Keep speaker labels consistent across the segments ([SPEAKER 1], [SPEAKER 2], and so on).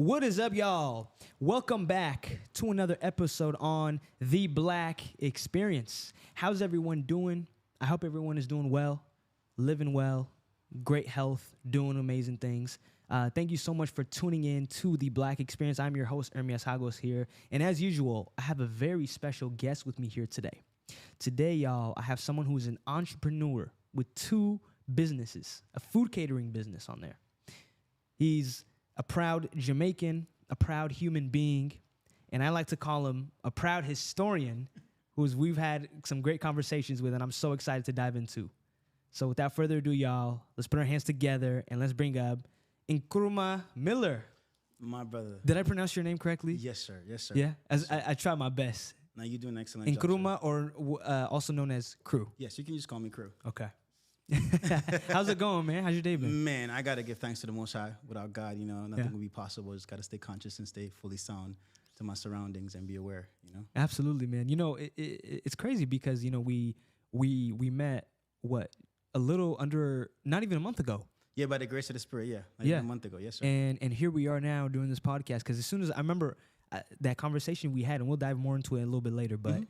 [SPEAKER 1] What is up, y'all? Welcome back to another episode on The Black Experience. How's everyone doing? I hope everyone is doing well, living well, great health, doing amazing things. Thank you so much for tuning in to The Black Experience. I'm your host, Ermias Hagos here. And as usual, I have a very special guest with me here today. Today, y'all, I have someone who's an entrepreneur with two businesses, a food catering business on there. He's a proud Jamaican, a proud human being, and I like to call him a proud historian we've had some great conversations with, and I'm so excited to dive into. So without further ado, y'all, let's put our hands together and let's bring up Kru Miller.
[SPEAKER 2] My brother.
[SPEAKER 1] Did I pronounce your name correctly?
[SPEAKER 2] Yes, sir. Yes, sir.
[SPEAKER 1] Yeah? I try my best.
[SPEAKER 2] Now you do an excellent job.
[SPEAKER 1] Nkrumah, or also known as Kru?
[SPEAKER 2] Yes, you can just call me Kru.
[SPEAKER 1] Okay. How's it going, man? How's your day been?
[SPEAKER 2] Man, I got to give thanks to the Most High. Without God, nothing would be possible. Just got to stay conscious and stay fully sound to my surroundings and be aware,
[SPEAKER 1] Absolutely, man. It's crazy because, we met, a little under, not even a month ago.
[SPEAKER 2] Yeah, by the grace of the Spirit, even a month ago. Yes, sir.
[SPEAKER 1] And here we are now doing this podcast because as soon as I remember that conversation we had, and we'll dive more into it a little bit later, but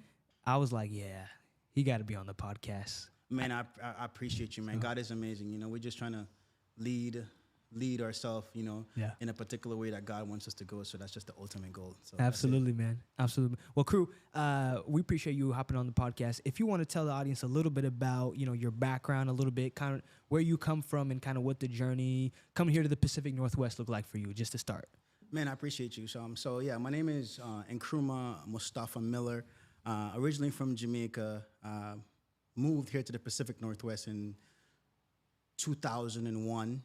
[SPEAKER 1] I was like, yeah, he got to be on the podcast.
[SPEAKER 2] Man, I appreciate you, man. God is amazing. We're just trying to lead ourselves, in a particular way that God wants us to go. So that's just the ultimate goal. So
[SPEAKER 1] absolutely, man. Absolutely. Well, Kru, we appreciate you hopping on the podcast. If you want to tell the audience a little bit about, your background, a little bit, kind of where you come from and kind of what the journey coming here to the Pacific Northwest looked like for you, just to start.
[SPEAKER 2] Man, I appreciate you. So yeah, my name is Kru Mustafa Miller, originally from Jamaica. Moved here to the Pacific Northwest in 2001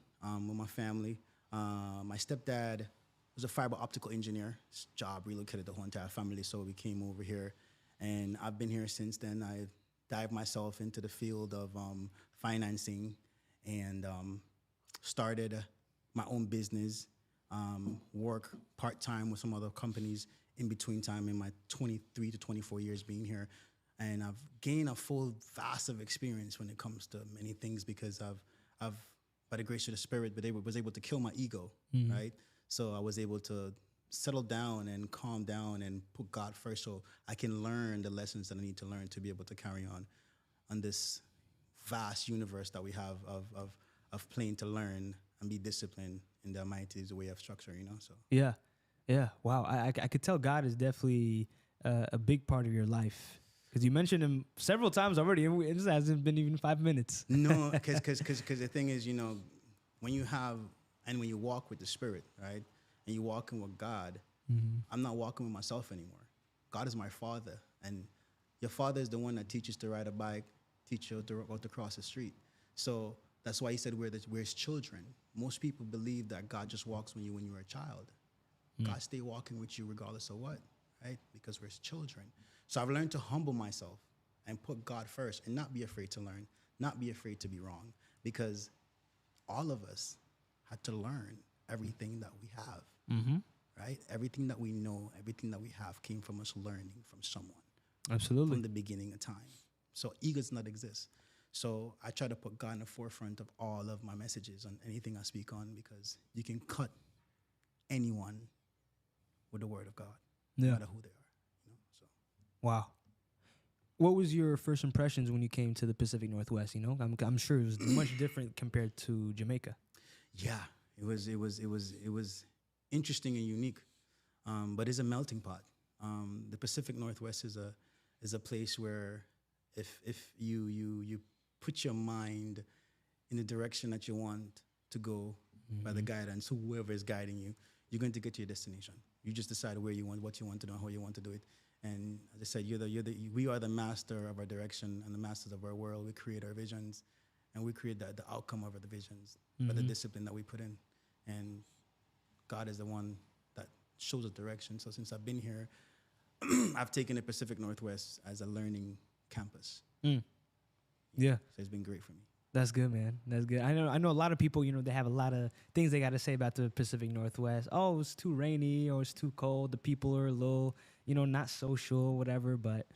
[SPEAKER 2] with my family. My stepdad was a fiber optical engineer. His job relocated the whole entire family, so we came over here. And I've been here since then. I dived myself into the field of financing and started my own business, work part-time with some other companies in between time in my 23 to 24 years being here. And I've gained a full vast of experience when it comes to many things because I've by the grace of the Spirit, was able to kill my ego, right? So I was able to settle down and calm down and put God first so I can learn the lessons that I need to learn to be able to carry on this vast universe that we have of playing to learn and be disciplined in the Almighty's way of structure, so.
[SPEAKER 1] Yeah. Wow. I could tell God is definitely a big part of your life. Because you mentioned him several times already, and it just hasn't been even 5 minutes.
[SPEAKER 2] No, because the thing is, when you have and when you walk with the Spirit, right, and you're walking with God, I'm not walking with myself anymore. God is my Father, and your Father is the one that teaches to ride a bike, teach you to cross the street. So that's why he said we're his children. Most people believe that God just walks when you're a child. God stay walking with you regardless of what, right? Because we're his children. So I've learned to humble myself and put God first and not be afraid to learn, not be afraid to be wrong, because all of us had to learn everything that we have, right? Everything that we know, everything that we have came from us learning from someone.
[SPEAKER 1] Absolutely.
[SPEAKER 2] From the beginning of time. So ego does not exist. So I try to put God in the forefront of all of my messages on anything I speak on because you can cut anyone with the word of God, no matter who they are.
[SPEAKER 1] Wow. What was your first impressions when you came to the Pacific Northwest? I'm sure it was much different compared to Jamaica.
[SPEAKER 2] Yeah, it was interesting and unique, but it's a melting pot. The Pacific Northwest is a place where if you put your mind in the direction that you want to go by the guidance, whoever is guiding you, you're going to get to your destination. You just decide where you want, what you want to do, and how you want to do it. And as I said, we are the master of our direction and the masters of our world. We create our visions, and we create the outcome of our visions by the discipline that we put in. And God is the one that shows us direction. So since I've been here, I've taken the Pacific Northwest as a learning campus.
[SPEAKER 1] Yeah.
[SPEAKER 2] So it's been great for me.
[SPEAKER 1] That's good, man. That's good. I know a lot of people, they have a lot of things they got to say about the Pacific Northwest. Oh, it's too rainy or it's too cold. The people are a little, not social, whatever. But,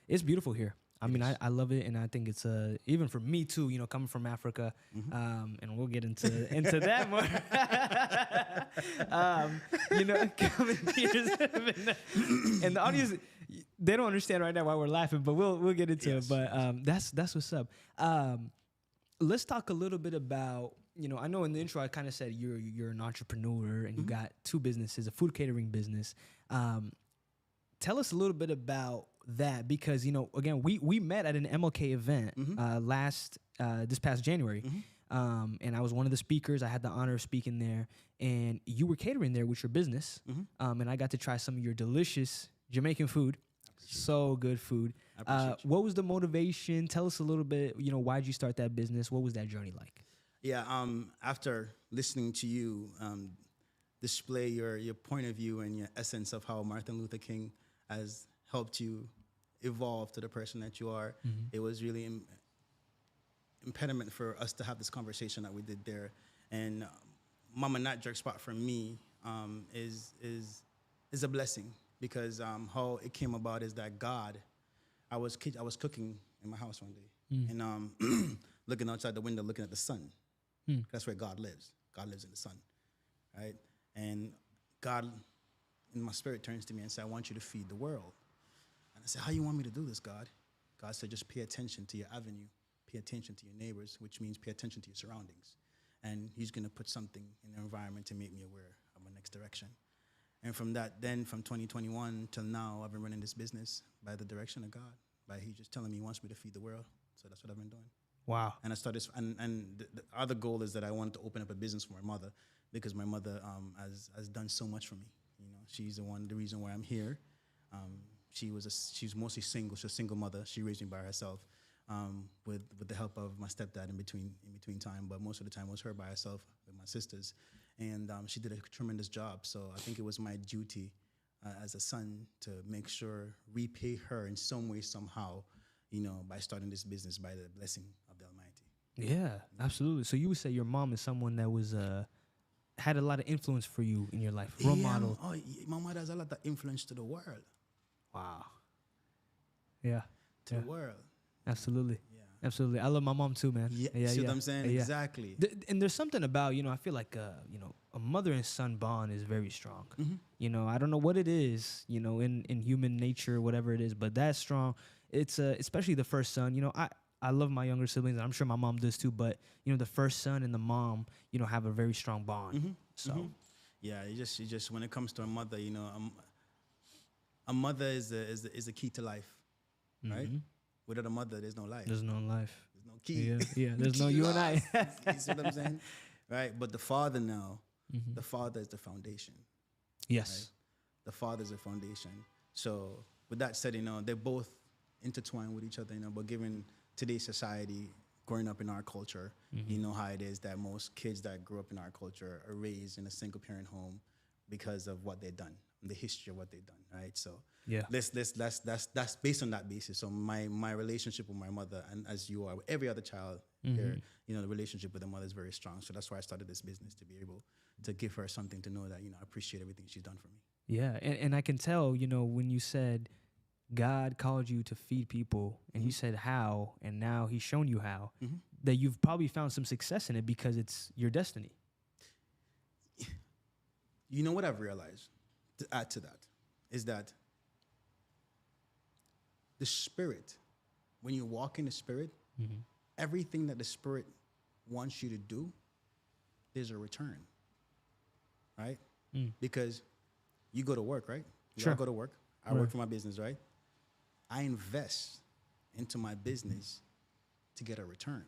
[SPEAKER 1] it's beautiful here. I mean, I love it, and I think it's even for me too. You know, coming from Africa, and we'll get into that more. You know, coming here, and the audience, they don't understand right now why we're laughing, but we'll get into it. But that's what's up. Let's talk a little bit about, you know, I know in the intro I kind of said you're an entrepreneur and you got two businesses, a food catering business. Tell us a little bit about that, because, you know, again, we met at an MLK event this past January, and I was one of the speakers. I had the honor of speaking there, and you were catering there with your business, and I got to try some of your delicious Jamaican food. So good food. What was the motivation? Tell us a little bit, you know, why'd you start that business? What was that journey like?
[SPEAKER 2] Yeah, after listening to you display your point of view and your essence of how Martin Luther King has helped you evolve to the person that you are, it was really impediment for us to have this conversation that we did there. And MamaNatsJerkSpot for me is a blessing, because how it came about is that God, I was cooking in my house one day, and looking outside the window, looking at the sun. That's where God lives. God lives in the sun, right? And God, in my spirit, turns to me and said, I want you to feed the world. And I said, how you want me to do this, God? God said, just pay attention to your avenue, pay attention to your neighbors, which means pay attention to your surroundings. And he's going to put something in the environment to make me aware of my next direction. And from 2021 till now, I've been running this business by the direction of God, by he just telling me he wants me to feed the world. So that's what I've been doing.
[SPEAKER 1] Wow.
[SPEAKER 2] And I started, and the other goal is that I wanted to open up a business for my mother, because my mother has done so much for me. You know, she's the reason why I'm here. She's mostly single. She's a single mother. She raised me by herself, with the help of my stepdad in between time. But most of the time it was her by herself with my sisters, and she did a tremendous job. So I think it was my duty as a son to make sure repay her in some way, somehow, you know, by starting this business by the blessing of the Almighty.
[SPEAKER 1] Yeah, absolutely. So you would say your mom is someone that was had a lot of influence for you in your life, role model.
[SPEAKER 2] Oh, my mother has a lot of influence to the world.
[SPEAKER 1] Wow. Yeah.
[SPEAKER 2] To the world.
[SPEAKER 1] Absolutely.
[SPEAKER 2] Yeah.
[SPEAKER 1] Absolutely. I love my mom too, man.
[SPEAKER 2] Yeah. See what I'm saying? Yeah. Exactly.
[SPEAKER 1] And there's something about, you know, I feel like, you know, a mother and son bond is very strong. You know, I don't know what it is, you know, in human nature, whatever it is, but that's strong. It's especially the first son. You know, I love my younger siblings, and I'm sure my mom does too, but, you know, the first son and the mom, you know, have a very strong bond. So.
[SPEAKER 2] Yeah, you just when it comes to a mother, you know, a mother is the key to life, right? Without a mother, there's no life.
[SPEAKER 1] There's no life.
[SPEAKER 2] There's no key.
[SPEAKER 1] Yeah. There's no you and I.
[SPEAKER 2] You see what I'm saying? Right? But the father now, the father is the foundation.
[SPEAKER 1] Yes.
[SPEAKER 2] Right? The father is the foundation. So with that said, you know, they're both intertwined with each other, you know, but given today's society, growing up in our culture, you know how it is that most kids that grew up in our culture are raised in a single parent home because of what they've done, the history of what they've done, right? So
[SPEAKER 1] yeah,
[SPEAKER 2] that's based on that basis. So my relationship with my mother, and as you are with every other child here, you know, the relationship with the mother is very strong. So that's why I started this business, to be able to give her something to know that, you know, I appreciate everything she's done for me.
[SPEAKER 1] Yeah, and I can tell, you know, when you said God called you to feed people, and you said how, and now he's shown you how, that you've probably found some success in it because it's your destiny.
[SPEAKER 2] You know what I've realized, to add to that, is that the Spirit, when you walk in the Spirit, everything that the Spirit wants you to do, there's a return, right? Because you go to work, right? I go to work. I work for my business, right? I invest into my business to get a return,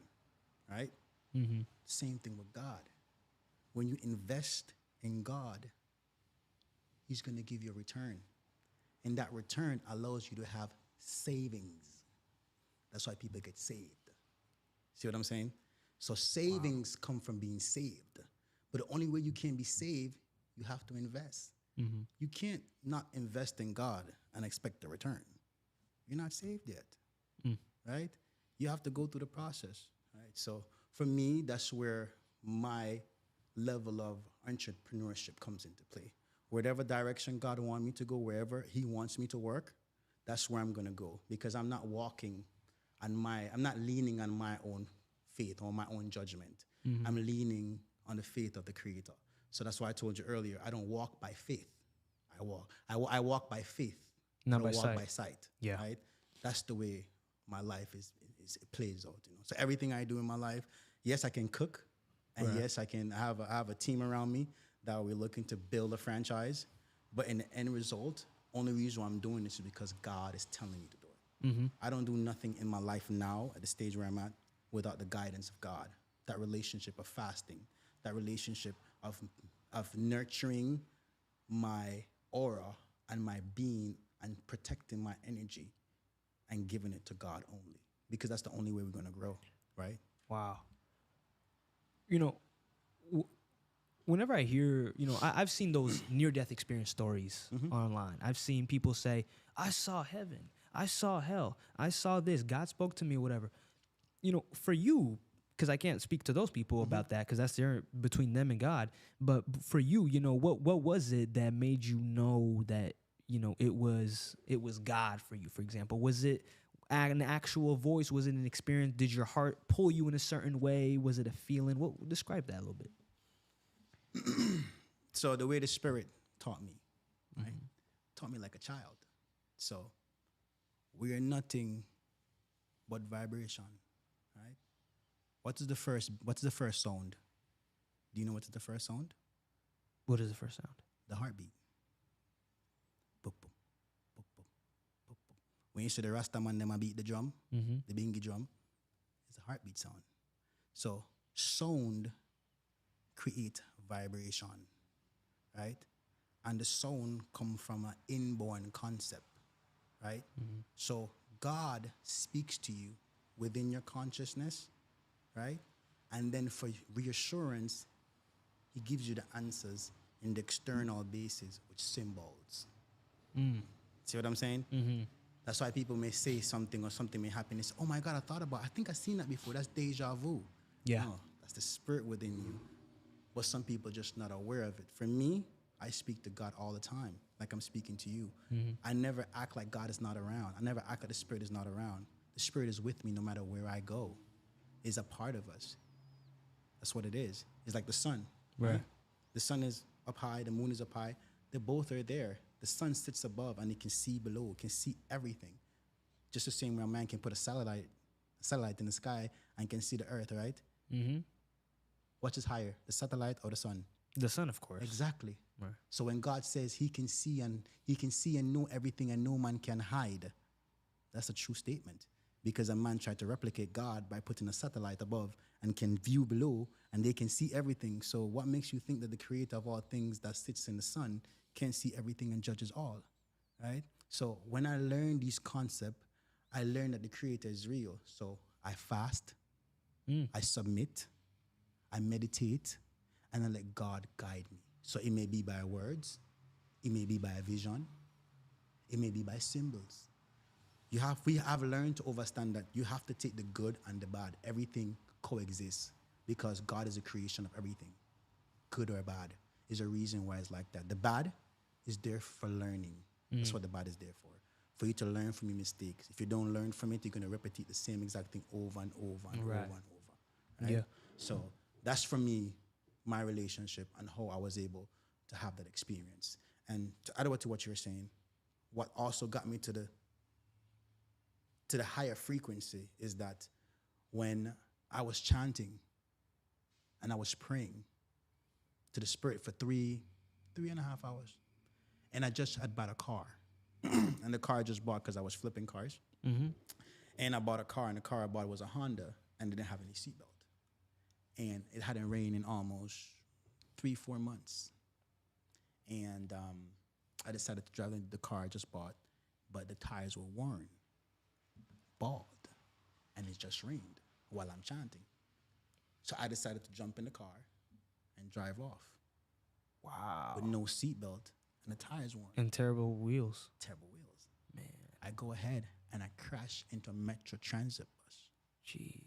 [SPEAKER 2] right? Same thing with God. When you invest in God, he's going to give you a return. And that return allows you to have savings. That's why people get saved. See what I'm saying? So savings come from being saved. But the only way you can be saved, you have to invest. You can't not invest in God and expect a return. You're not saved yet, right? You have to go through the process, right? So for me, that's where my level of entrepreneurship comes into play. Whatever direction God wants me to go, wherever he wants me to work, that's where I'm going to go, because I'm not walking I'm not leaning on my own faith or my own judgment.
[SPEAKER 1] Mm-hmm.
[SPEAKER 2] I'm leaning on the faith of the Creator. So that's why I told you earlier, I don't walk by faith. I walk by faith.
[SPEAKER 1] Not
[SPEAKER 2] I don't
[SPEAKER 1] by
[SPEAKER 2] walk
[SPEAKER 1] sight.
[SPEAKER 2] by sight.
[SPEAKER 1] Yeah.
[SPEAKER 2] Right? That's the way my life is it plays out. So everything I do in my life, yes, I can cook, and
[SPEAKER 1] Right.
[SPEAKER 2] yes, I have a team around me that we're looking to build a franchise. But in the end result, only reason why I'm doing this is because God is telling me to do it.
[SPEAKER 1] Mm-hmm.
[SPEAKER 2] I don't do nothing in my life now at the stage where I'm at without the guidance of God. That relationship of fasting, that relationship of nurturing my aura and my being and protecting my energy and giving it to God only. Because that's the only way we're going to grow, right?
[SPEAKER 1] Wow. You know, whenever I hear, I've seen those near-death experience stories online. I've seen people say, I saw heaven, I saw hell, I saw this, God spoke to me, whatever. For you, because I can't speak to those people about that, because that's between them and God. But for you, what was it that made you know that, it was God for you, for example? Was it an actual voice? Was it an experience? Did your heart pull you in a certain way? Was it a feeling? Describe that a little bit.
[SPEAKER 2] So the way the Spirit taught me, right? Taught me like a child. So we are nothing but vibration, right? What is the first sound? Do you know what is the first sound?
[SPEAKER 1] What is the first sound?
[SPEAKER 2] The heartbeat. Boop, boop, boop, boop, boop, boop. When you see the Rasta man, them a beat the drum, the bingy drum, it's a heartbeat sound. So sound create vibration, right? And the sound come from an inborn concept, right? So God speaks to you within your consciousness, right? And then for reassurance, he gives you the answers in the external basis with symbols. See what I'm saying? That's why people may say something or something may happen. It's, oh my God, I think I've seen that before. That's deja vu.
[SPEAKER 1] Yeah.
[SPEAKER 2] No, that's the spirit within you. But some people are just not aware of it. For me, I speak to God all the time, like I'm speaking to you. I never act like God is not around. I never act like the Spirit is not around. The Spirit is with me no matter where I go. It's a part of us. That's what it is. It's like the sun.
[SPEAKER 1] Right.
[SPEAKER 2] The sun is up high, the moon is up high. They both are there. The sun sits above and it can see below, it can see everything. Just the same way a man can put a satellite in the sky and can see the earth, right? What is higher, the satellite or the sun?
[SPEAKER 1] The sun, of course.
[SPEAKER 2] Exactly.
[SPEAKER 1] Right.
[SPEAKER 2] So when God says he can see and know everything and no man can hide, that's a true statement. Because a man tried to replicate God by putting a satellite above and can view below and they can see everything. So what makes you think that the creator of all things that sits in the sun can see everything and judges all, right? So when I learned these concepts, I learned that the creator is real. So I fast, I submit, I meditate, and I let God guide me. So it may be by words, it may be by a vision, it may be by symbols. We have learned to understand that you have to take the good and the bad. Everything coexists because God is a creation of everything. Good or bad is a reason why it's like that. The bad is there for learning. That's what the bad is there for you to learn from your mistakes. If you don't learn from it, you're going to repeat the same exact thing over and over and over and over. Right?
[SPEAKER 1] Yeah.
[SPEAKER 2] So that's for me, my relationship and how I was able to have that experience. And to add to what you were saying, what also got me to the higher frequency is that when I was chanting and I was praying to the Spirit for three and a half hours, and I just had bought a car, and the car I just bought because I was flipping cars, and I bought a car, and the car I bought was a Honda, and didn't have any seatbelt, and it hadn't rained in almost 3-4 months, and I decided to drive the car I just bought, but the tires were worn, bald, and it just rained while I'm chanting. So I decided to jump in the car and drive off.
[SPEAKER 1] Wow.
[SPEAKER 2] With no seatbelt and the tires worn.
[SPEAKER 1] And terrible wheels.
[SPEAKER 2] Terrible wheels.
[SPEAKER 1] Man.
[SPEAKER 2] I go ahead and I crash into a Metro Transit bus.
[SPEAKER 1] Jeez.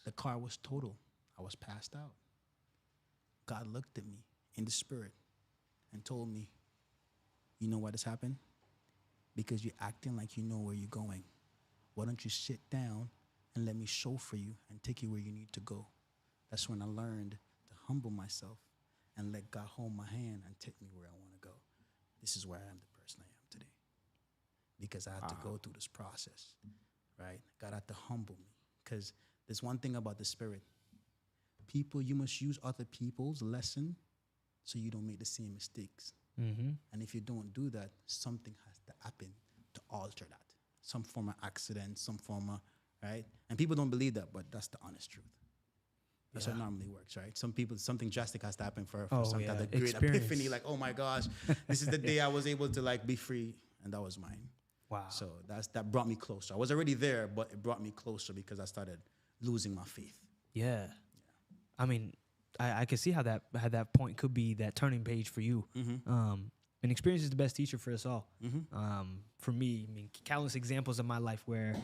[SPEAKER 2] The car was total. I was passed out. God looked at me in the spirit and told me, you know what has happened? Because you're acting like you know where you're going. Why don't you sit down and let me show for you and take you where you need to go. That's when I learned to humble myself and let God hold my hand and take me where I want to go. This is why I am the person I am today. Because I had to go through this process, right? God had to humble me. Because there's one thing about the Spirit. People, you must use other people's lesson so you don't make the same mistakes.
[SPEAKER 1] Mm-hmm.
[SPEAKER 2] And if you don't do that, something has to happen to alter that. Some form of accident, some form of, right? And people don't believe that, but that's the honest truth. That's how it normally works, right? Some people, something drastic has to happen for some type of great epiphany, like, oh my gosh, this is the day I was able to like be free, and that was mine.
[SPEAKER 1] Wow.
[SPEAKER 2] So that brought me closer. I was already there, but it brought me closer because I started losing my faith.
[SPEAKER 1] Yeah. I mean, I can see how that point could be that turning page for you.
[SPEAKER 2] Mm-hmm.
[SPEAKER 1] And experience is the best teacher for us all.
[SPEAKER 2] Mm-hmm.
[SPEAKER 1] For me, I mean, countless examples of my life where,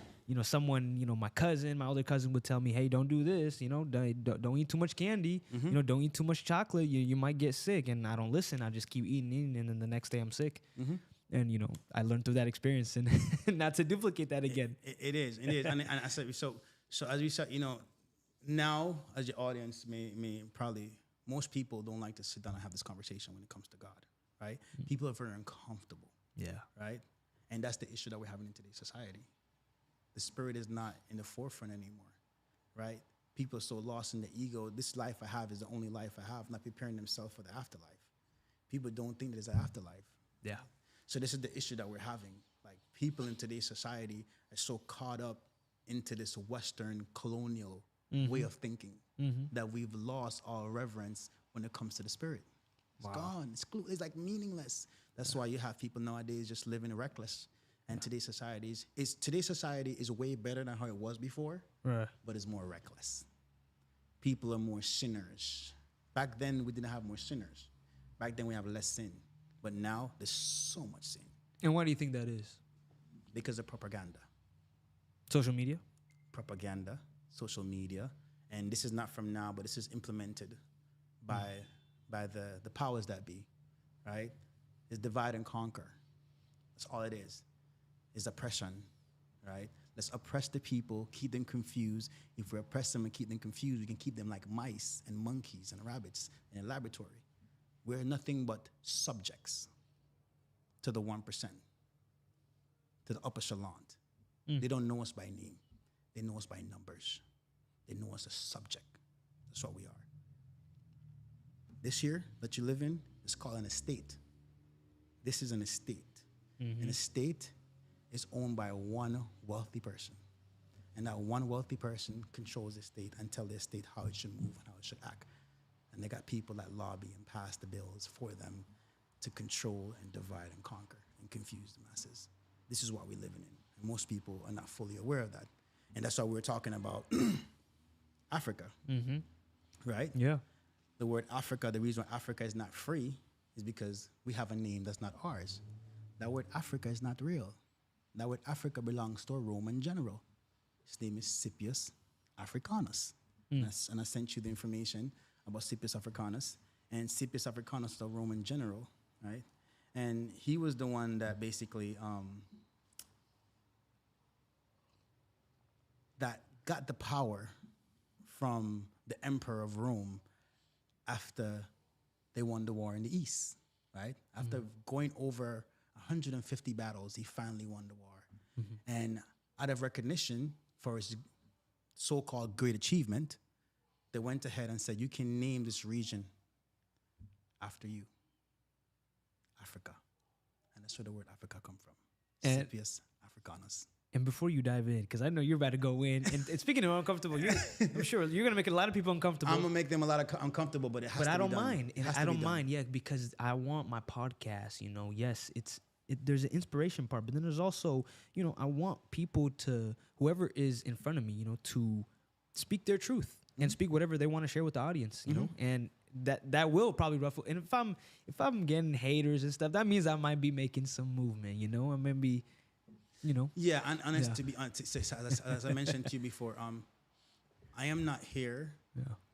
[SPEAKER 1] someone, my cousin, my older cousin would tell me, hey, don't do this, don't eat too much candy,
[SPEAKER 2] Mm-hmm.
[SPEAKER 1] Don't eat too much chocolate, you might get sick. And I don't listen. I just keep eating, and then the next day I'm sick.
[SPEAKER 2] Mm-hmm.
[SPEAKER 1] And, I learned through that experience and not to duplicate that again.
[SPEAKER 2] It is. And I said, so as we said, now as your audience may probably, most people don't like to sit down and have this conversation when it comes to God, right? Mm-hmm. People are very uncomfortable.
[SPEAKER 1] Yeah.
[SPEAKER 2] Right? And that's the issue that we're having in today's society. The Spirit is not in the forefront anymore, right? People are so lost in the ego. This life I have is the only life I have, not preparing themselves for the afterlife. People don't think there's an afterlife.
[SPEAKER 1] Yeah.
[SPEAKER 2] So this is the issue that we're having. Like, people in today's society are so caught up into this Western colonial way of thinking that we've lost our reverence when it comes to the Spirit. It's gone. It's like meaningless. That's why you have people nowadays just living reckless. And today's society is way better than how it was before,
[SPEAKER 1] right,
[SPEAKER 2] but it's more reckless. People are more sinners. Back then, we didn't have more sinners. Back then, we have less sin. But now, there's so much sin.
[SPEAKER 1] And why do you think that is?
[SPEAKER 2] Because of propaganda.
[SPEAKER 1] Social media?
[SPEAKER 2] Propaganda, social media. And this is not from now, but this is implemented by the powers that be, right? It's divide and conquer. That's all it is. It's oppression, right? Let's oppress the people, keep them confused. If we oppress them and keep them confused, we can keep them like mice and monkeys and rabbits in a laboratory. We're nothing but subjects to the 1%, to the upper echelon. They don't know us by name. They know us by numbers. They know us as subject. That's what we are. This here that you live in is called an estate. This is an estate. An estate is owned by one wealthy person. And that one wealthy person controls the estate and tell the estate how it should move and how it should act. And they got people that lobby and pass the bills for them to control and divide and conquer and confuse the masses. This is what we're living in. And most people are not fully aware of that. And that's why we're talking about Africa, right?
[SPEAKER 1] Yeah.
[SPEAKER 2] The word Africa, the reason why Africa is not free is because we have a name that's not ours. That word Africa is not real. That word Africa belongs to a Roman general. His name is Scipius Africanus. And I sent you the information about Scipius Africanus. And Scipius Africanus is a Roman general, right? And he was the one that basically that got the power from the emperor of Rome after they won the war in the East, right? After going over 150 battles, he finally won the war. And out of recognition for his so-called great achievement, they went ahead and said, you can name this region after you, Africa. And that's where the word Africa come from, Scipius Africanus.
[SPEAKER 1] And before you dive in, because I know you're about to go in, and speaking of uncomfortable, I'm sure you're going to make a lot of people uncomfortable.
[SPEAKER 2] I'm going to make them a lot of uncomfortable, but it has to be done.
[SPEAKER 1] But I don't mind. I don't mind, yeah, because I want my podcast, yes, there's an inspiration part, but then there's also, I want people to, whoever is in front of me, to speak their truth and speak whatever they want to share with the audience, you know, and that will probably ruffle. And if I'm getting haters and stuff, that means I might be making some movement, I may be,
[SPEAKER 2] Yeah, and to be honest, as I mentioned to you before, I am not here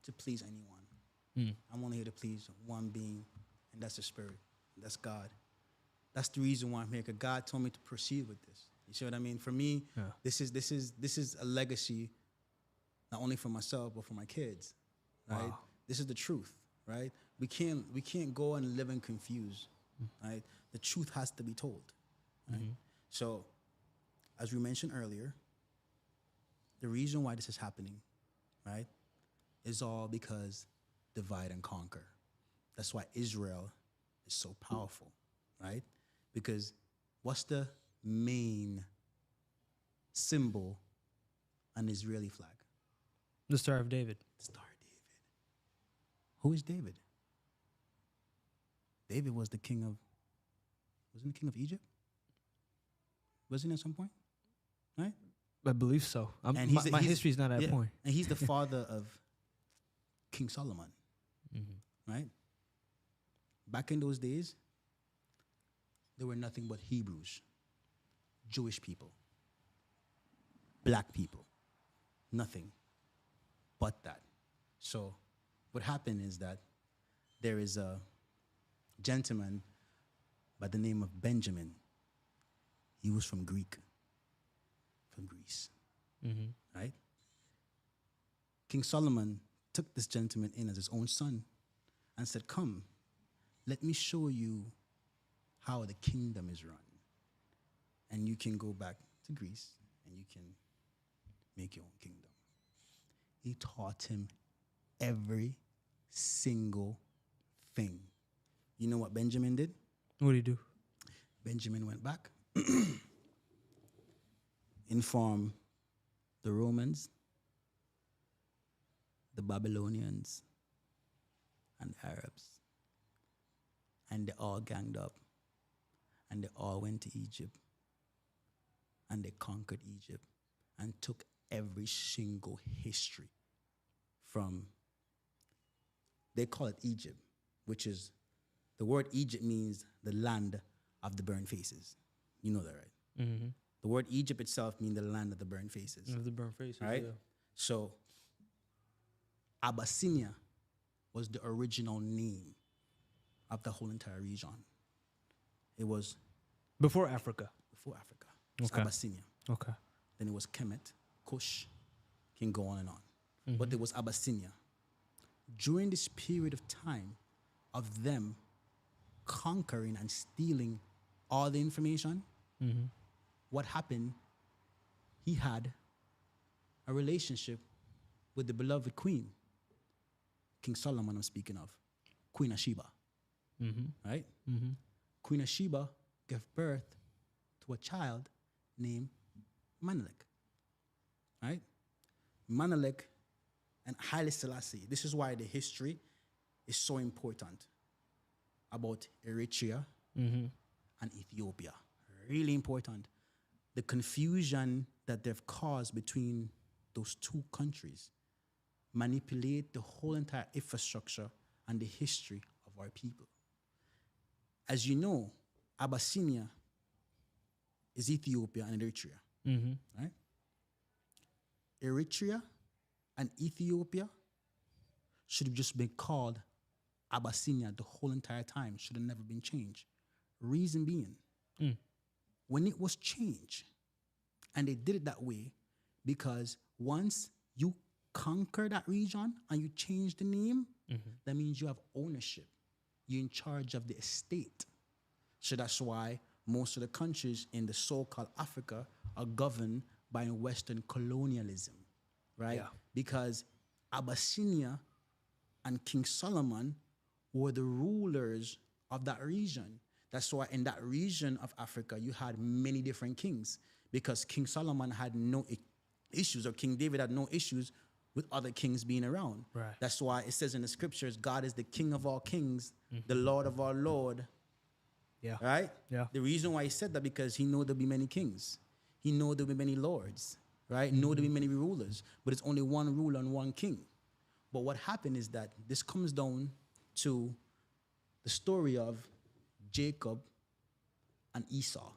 [SPEAKER 2] to please anyone. I'm only here to please one being, and that's the Spirit. That's God. That's the reason why I'm here, because God told me to proceed with this. You see what I mean? For me, this is a legacy not only for myself but for my kids, right?
[SPEAKER 1] Wow.
[SPEAKER 2] This is the truth, right? We can't go and live and confuse, right? The truth has to be told, right? So, as we mentioned earlier, the reason why this is happening, right, is all because divide and conquer. That's why Israel is so powerful, right? Because what's the main symbol on the Israeli flag?
[SPEAKER 1] The Star of David.
[SPEAKER 2] The Star of David. Who is David? David was the king of, wasn't the king of Egypt? Wasn't he at some point? Right?
[SPEAKER 1] I believe so.
[SPEAKER 2] And
[SPEAKER 1] My history's not at that point.
[SPEAKER 2] And he's the father of King Solomon, right? Back in those days, there were nothing but Hebrews, Jewish people, black people, nothing but that. So what happened is that there is a gentleman by the name of Benjamin. He was from Greece, right? King Solomon took this gentleman in as his own son and said, come, let me show you how the kingdom is run. And you can go back to Greece and you can make your own kingdom. He taught him every single thing. You know what Benjamin did?
[SPEAKER 1] What do you do?
[SPEAKER 2] Benjamin went back, informed the Romans, the Babylonians, and the Arabs. And they all ganged up. And they all went to Egypt. And they conquered Egypt and took every single history from, they call it Egypt, which is, the word Egypt means the land of the burned faces. You know that, right?
[SPEAKER 1] Mm-hmm.
[SPEAKER 2] The word Egypt itself means the land of the burned faces.
[SPEAKER 1] Of the burnt faces,
[SPEAKER 2] Right?
[SPEAKER 1] yeah.
[SPEAKER 2] So, Abyssinia was the original name of the whole entire region. It was
[SPEAKER 1] Before Africa.
[SPEAKER 2] before Africa. It was
[SPEAKER 1] Okay.
[SPEAKER 2] Abyssinia.
[SPEAKER 1] Okay.
[SPEAKER 2] Then it was Kemet, Kush, can go on and on. But there was Abyssinia. During this period of time of them conquering and stealing all the information, what happened, he had a relationship with the beloved queen, King Solomon I'm speaking of, Queen of Sheba, right? Queen of Sheba gave birth to a child named Menelik, right? Menelik and Haile Selassie. This is why the history is so important about Eritrea and Ethiopia. Really important. The confusion that they've caused between those two countries manipulate the whole entire infrastructure and the history of our people. As you know, Abyssinia is Ethiopia and Eritrea, right? Eritrea and Ethiopia should have just been called Abyssinia the whole entire time, should have never been changed. Reason being, when it was changed, and they did it that way because once you conquer that region and you change the name, that means you have ownership. You're in charge of the estate. So that's why most of the countries in the so-called Africa are governed by Western colonialism, right?
[SPEAKER 1] Yeah.
[SPEAKER 2] Because Abyssinia and King Solomon were the rulers of that region. That's why in that region of Africa, you had many different kings because King Solomon had no issues, or King David had no issues with other kings being around.
[SPEAKER 1] Right.
[SPEAKER 2] That's why it says in the scriptures, God is the King of all kings, the Lord of all Lord.
[SPEAKER 1] Yeah.
[SPEAKER 2] Right?
[SPEAKER 1] Yeah.
[SPEAKER 2] The reason why he said that because he know there'll be many kings. He know there'll be many lords. Right? Know there'll be many rulers. But it's only one ruler and one king. But what happened is that this comes down to the story of Jacob and Esau.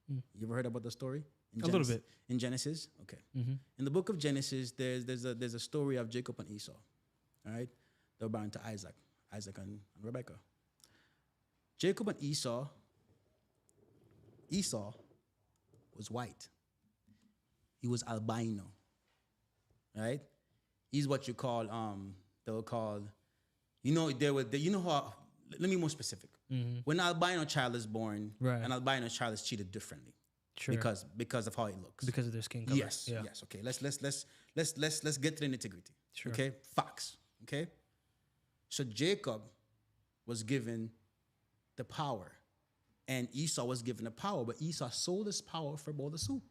[SPEAKER 2] You ever heard about the story? In
[SPEAKER 1] A little bit.
[SPEAKER 2] In Genesis? Okay. In the book of Genesis, there's a story of Jacob and Esau. All right? They're bound to Isaac and Rebekah. Jacob and Esau was white. He was albino, right? He's what you call they were called. You know how. Let me be more specific. When an albino child is born,
[SPEAKER 1] Right.
[SPEAKER 2] an albino child is treated differently.
[SPEAKER 1] Sure.
[SPEAKER 2] Because of how it looks.
[SPEAKER 1] Because of their skin color.
[SPEAKER 2] Yes.
[SPEAKER 1] Yeah.
[SPEAKER 2] Yes. Okay. Let's get to the nitty-gritty.
[SPEAKER 1] Sure.
[SPEAKER 2] Okay. Facts. Okay. So Jacob was given the power, and Esau was given the power, but Esau sold his power for a bowl of soup.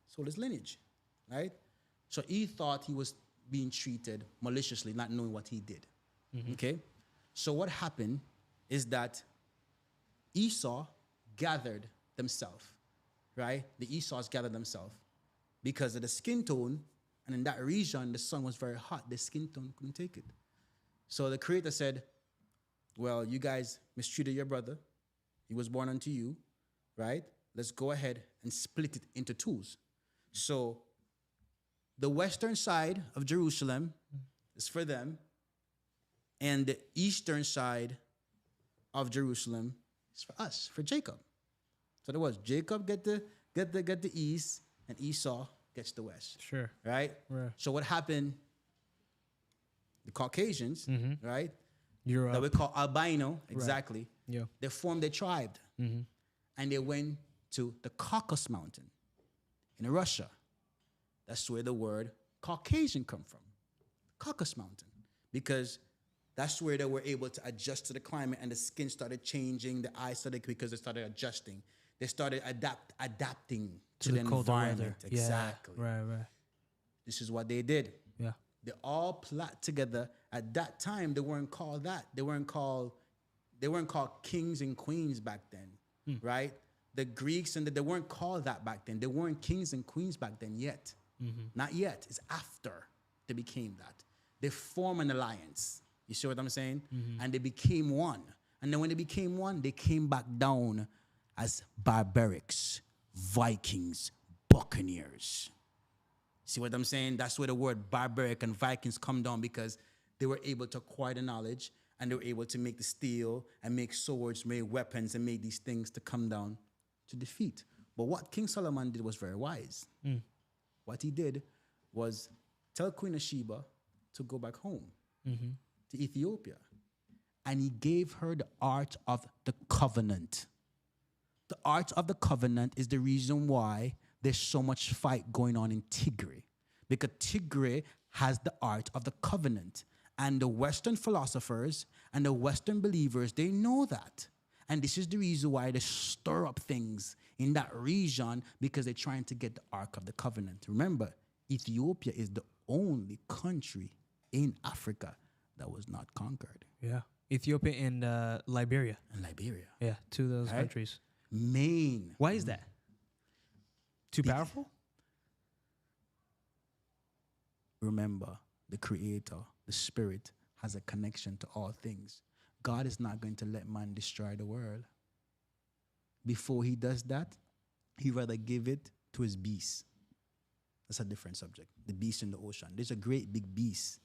[SPEAKER 2] Sold his lineage, right? So he thought he was being treated maliciously, not knowing what he did. Okay. So what happened is that Esau gathered themselves, right? The Esau's gathered themselves because of the skin tone, and in that region, the sun was very hot. The skin tone couldn't take it. So the Creator said, well, you guys mistreated your brother. He was born unto you, right? Let's go ahead and split it into twos. So the western side of Jerusalem is for them, and the eastern side of Jerusalem is for us, for Jacob. So there was Jacob get the east, and Esau gets the west.
[SPEAKER 1] Sure.
[SPEAKER 2] Right?
[SPEAKER 1] Right.
[SPEAKER 2] So what happened? The Caucasians, right?
[SPEAKER 1] Europe.
[SPEAKER 2] That we call albino, exactly.
[SPEAKER 1] Yeah.
[SPEAKER 2] They formed a tribe, and they went to the Caucasus Mountain in Russia. That's where the word Caucasian come from, Caucasus Mountain, because that's where they were able to adjust to the climate, and the skin started changing, the eyes started, because they started adjusting. They started adapting to the
[SPEAKER 1] colder
[SPEAKER 2] environment.
[SPEAKER 1] weather.
[SPEAKER 2] Exactly.
[SPEAKER 1] Yeah. Right.
[SPEAKER 2] This is what they did.
[SPEAKER 1] Yeah.
[SPEAKER 2] They all plot together. At that time, they weren't called that. They weren't called kings and queens back then, right? The Greeks they weren't called that back then. They weren't kings and queens back then yet. Not yet. It's after they became that. They formed an alliance. You see what I'm saying? And they became one. And then when they became one, they came back down as barbarics, Vikings, buccaneers. See what I'm saying? That's where the word barbaric and Vikings come down, because they were able to acquire the knowledge, and they were able to make the steel and make swords, make weapons, and make these things to come down to defeat. But what King Solomon did was very wise. What he did was tell Queen of Sheba to go back home to Ethiopia. And he gave her the art of the covenant. The art of the covenant is the reason why there's so much fight going on in Tigray, because Tigray has the art of the covenant. And the Western philosophers and the Western believers, they know that. And this is the reason why they stir up things in that region, because they're trying to get the Ark of the Covenant. Remember, Ethiopia is the only country in Africa that was not conquered.
[SPEAKER 1] Yeah. Ethiopia and Liberia.
[SPEAKER 2] And Liberia.
[SPEAKER 1] Yeah, two of those countries.
[SPEAKER 2] Maine.
[SPEAKER 1] Why is that? Too powerful?
[SPEAKER 2] Remember, the Creator, the Spirit, has a connection to all things. God is not going to let man destroy the world. Before he does that, he'd rather give it to his beast. That's a different subject. The beast in the ocean. There's a great big beast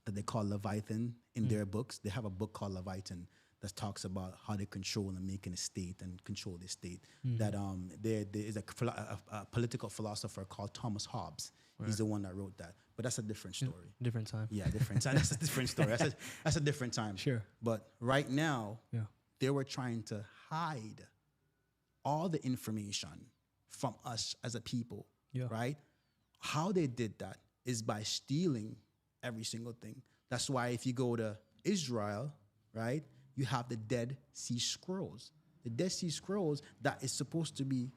[SPEAKER 2] that they call Leviathan in their books. They have a book called Leviathan that talks about how they control and make a state and control the state. That there is a political philosopher called Thomas Hobbes. Right. He's the one that wrote that. But that's a different story.
[SPEAKER 1] Different time.
[SPEAKER 2] Yeah, different time. That's a different story. That's a different time.
[SPEAKER 1] Sure.
[SPEAKER 2] But right now, they were trying to hide all the information from us as a people, right? How they did that is by stealing every single thing. That's why if you go to Israel, right, you have the Dead Sea Scrolls. The Dead Sea Scrolls that is supposed to be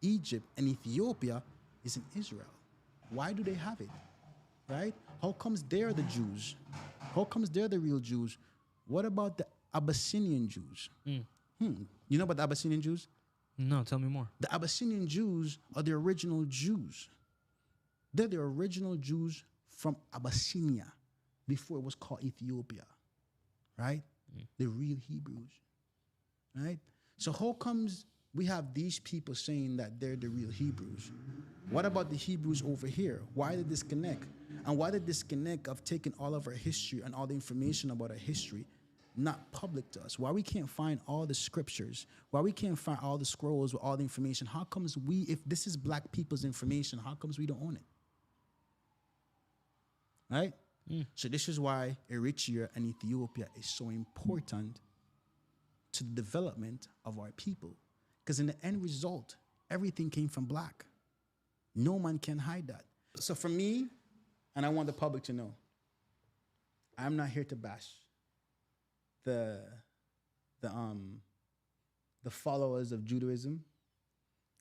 [SPEAKER 2] Egypt and Ethiopia is in Israel. Why do they have it, right? How comes they're the Jews? How comes they're the real Jews? What about the Abyssinian Jews? You know about the Abyssinian Jews?
[SPEAKER 1] No, tell me more.
[SPEAKER 2] The Abyssinian Jews are the original Jews. They're the original Jews from Abyssinia before it was called Ethiopia, right? The real Hebrews, right? So how comes we have these people saying that they're the real Hebrews? What about the Hebrews over here? Why the disconnect? And why the disconnect of taking all of our history and all the information about our history not public to us? Why we can't find all the scriptures? Why we can't find all the scrolls with all the information? How comes if this is black people's information, how comes we don't own it? right? So this is why Eritrea and Ethiopia is so important to the development of our people. Because in the end result, everything came from black. No man can hide that. So for me, and I want the public to know, I'm not here to bash the followers of Judaism.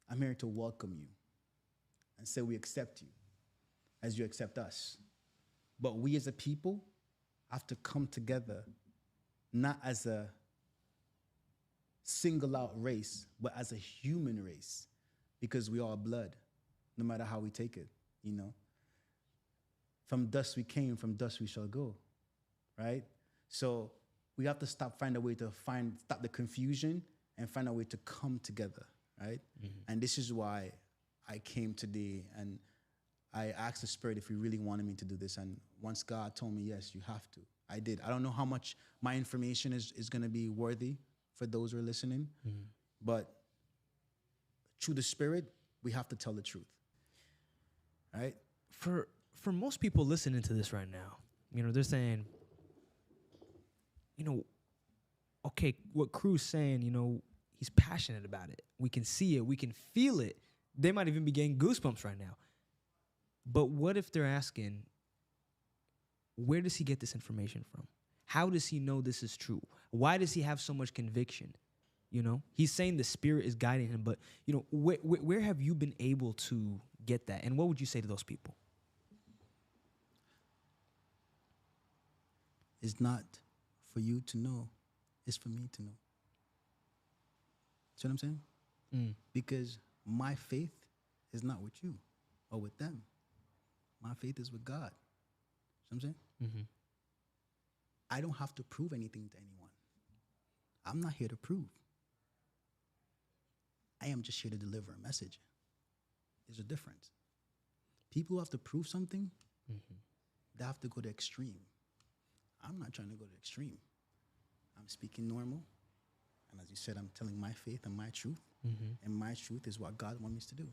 [SPEAKER 2] I'm here to welcome you and say we accept you as you accept us. But we as a people have to come together, not as a single out race, but as a human race, because we are blood, no matter how we take it, you know. From dust we came, from dust we shall go, right? So we have to find a way to stop the confusion and find a way to come together, right? And this is why I came today, and I asked the Spirit if He really wanted me to do this. And once God told me, yes, you have to, I did. I don't know how much my information is going to be worthy for those who are listening, but through the Spirit, we have to tell the truth, right?
[SPEAKER 1] For most people listening to this right now, you know, they're saying, you know, okay, what Kru's saying, you know, he's passionate about it. We can see it. We can feel it. They might even be getting goosebumps right now. But what if they're asking, where does he get this information from? How does he know this is true? Why does he have so much conviction? You know, he's saying the Spirit is guiding him, but, you know, where have you been able to get that? And what would you say to those people?
[SPEAKER 2] It's not for you to know. It's for me to know. See what I'm saying? Because my faith is not with you or with them. My faith is with God. See what I'm saying? I don't have to prove anything to anyone. I'm not here to prove. I am just here to deliver a message. There's a difference. People who have to prove something, they have to go to extreme. I'm not trying to go to extreme. I'm speaking normal. And as you said, I'm telling my faith and my truth. And my truth is what God wants me to do.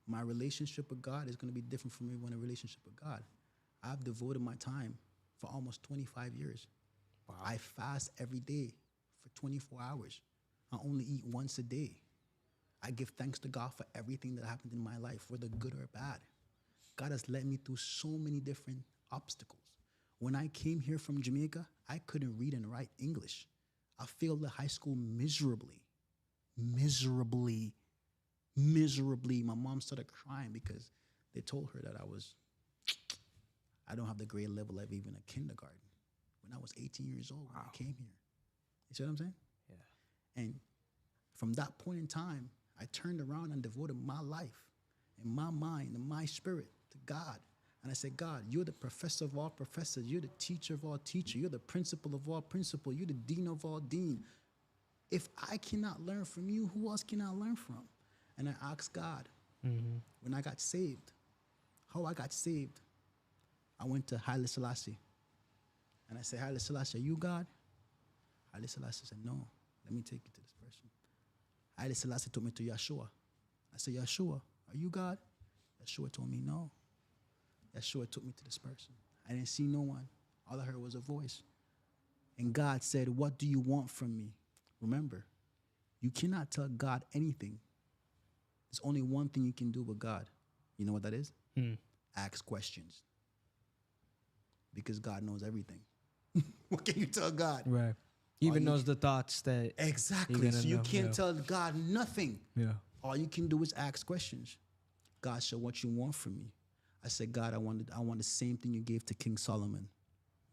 [SPEAKER 2] My relationship with God is going to be different from everyone in a relationship with God. I've devoted my time for almost 25 years. Wow. I fast every day for 24 hours. I only eat once a day. I give thanks to God for everything that happened in my life, whether good or bad. God has led me through so many different obstacles. When I came here from Jamaica, I couldn't read and write English. I failed the high school miserably. My mom started crying because they told her that I don't have the grade level of even a kindergarten. When I was 18 years old, when I came here. You see what I'm saying? Yeah. And from that point in time, I turned around and devoted my life and my mind and my spirit to God. And I said, God, you're the professor of all professors. You're the teacher of all teachers. You're the principal of all principal. You're the dean of all dean. If I cannot learn from you, who else can I learn from? And I asked God, when I got saved, how I got saved, I went to Haile Selassie. And I said, Haile Selassie, are you God? Haile Selassie said, no, let me take you to this person. Haile Selassie took me to Yeshua. I said, Yeshua, are you God? Yeshua told me, no. Yeshua took me to this person. I didn't see no one. All I heard was a voice. And God said, what do you want from me? Remember, you cannot tell God anything. There's only one thing you can do with God. You know what that is? Ask questions. Because God knows everything. What can you tell God?
[SPEAKER 1] Right. He even knows the thoughts that...
[SPEAKER 2] Exactly. So you can't tell God nothing.
[SPEAKER 1] Yeah.
[SPEAKER 2] All you can do is ask questions. God said, what you want from me? I said, God, I want the same thing you gave to King Solomon.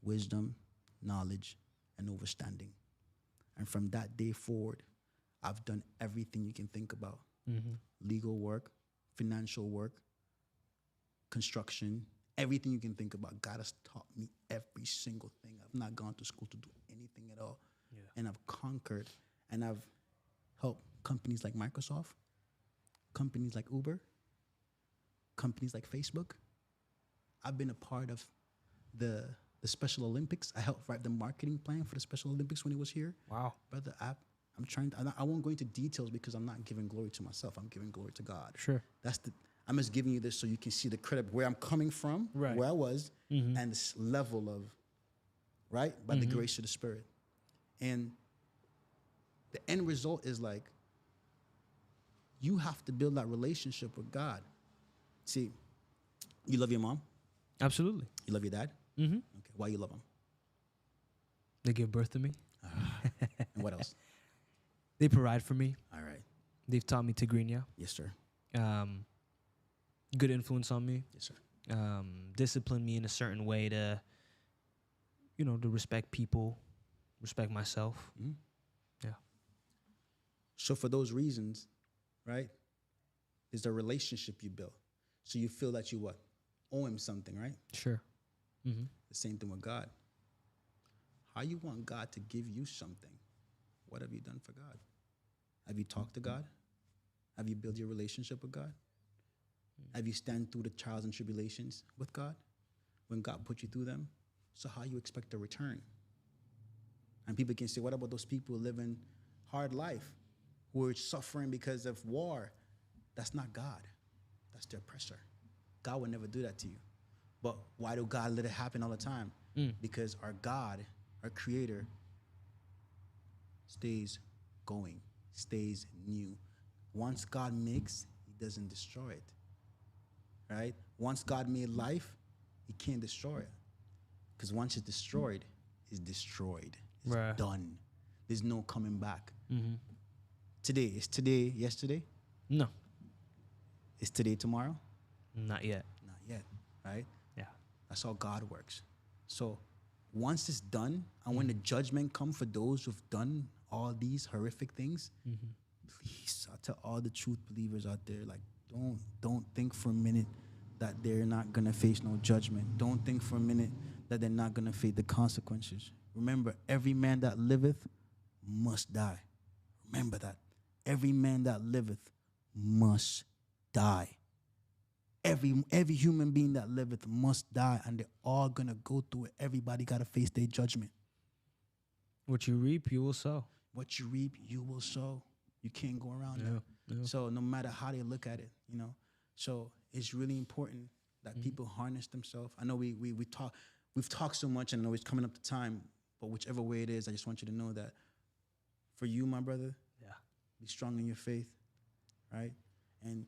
[SPEAKER 2] Wisdom, knowledge, and understanding. And from that day forward, I've done everything you can think about. Legal work, financial work, construction, everything you can think about. God has taught me every single thing. I've not gone to school to do anything at all. Yeah. And I've conquered, and I've helped companies like Microsoft, companies like Uber, companies like Facebook. I've been a part of the Special Olympics. I helped write the marketing plan for the Special Olympics when it was here. Wow. Brother, I'm trying to, I won't go into details because I'm not giving glory to myself. I'm giving glory to God.
[SPEAKER 1] Sure.
[SPEAKER 2] I'm just giving you this so you can see the credit where I'm coming from,
[SPEAKER 1] Right.
[SPEAKER 2] where I was, and this level of, right, by the grace of the Spirit. And the end result is like, you have to build that relationship with God. See, you love your mom?
[SPEAKER 1] Absolutely.
[SPEAKER 2] You love your dad?
[SPEAKER 1] Mm-hmm.
[SPEAKER 2] Okay, why you love them?
[SPEAKER 1] They give birth to me.
[SPEAKER 2] And what else?
[SPEAKER 1] They provide for me.
[SPEAKER 2] All right.
[SPEAKER 1] They've taught me Tigrinya.
[SPEAKER 2] Yes, sir.
[SPEAKER 1] Good influence on me.
[SPEAKER 2] Yes, sir.
[SPEAKER 1] Discipline me in a certain way to, to respect people, respect myself.
[SPEAKER 2] Mhm.
[SPEAKER 1] Yeah.
[SPEAKER 2] So for those reasons, right, is the relationship you built. So you feel that you what? Owe him something, right?
[SPEAKER 1] Sure. Mm-hmm.
[SPEAKER 2] The same thing with God. How you want God to give you something? What have you done for God? Have you talked to God? Have you built your relationship with God? Have you stand through the trials and tribulations with God when God put you through them? So how you expect a return? And people can say, what about those people living hard life who are suffering because of war? That's not God. That's the oppressor. God would never do that to you. But why do God let it happen all the time? Because our God, our creator, stays going, stays new. Once God makes, he doesn't destroy it. Right? Once God made life, he can't destroy it. Because once it's destroyed, it's destroyed. It's
[SPEAKER 1] Right.
[SPEAKER 2] done. There's no coming back.
[SPEAKER 1] Mm-hmm.
[SPEAKER 2] Today, is today yesterday?
[SPEAKER 1] No,
[SPEAKER 2] Is today tomorrow?
[SPEAKER 1] not yet.
[SPEAKER 2] Not yet, right?
[SPEAKER 1] Yeah.
[SPEAKER 2] That's how God works. So once it's done, and when the judgment comes for those who've done all these horrific things, please, I tell all the truth believers out there, like, don't think for a minute that they're not gonna face no judgment. Don't think for a minute that they're not gonna face the consequences. Remember, every man that liveth must die. Remember that. Every man that liveth must die. Every human being that liveth must die, and they're all gonna go through it. Everybody gotta face their judgment.
[SPEAKER 1] What you reap, you will sow.
[SPEAKER 2] What you reap, you will sow. You can't go around that.
[SPEAKER 1] Yeah.
[SPEAKER 2] So no matter how they look at it, So it's really important that people harness themselves. I know we've talked so much, and I know it's coming up to time, but whichever way it is, I just want you to know that for you, my brother, be strong in your faith, right? And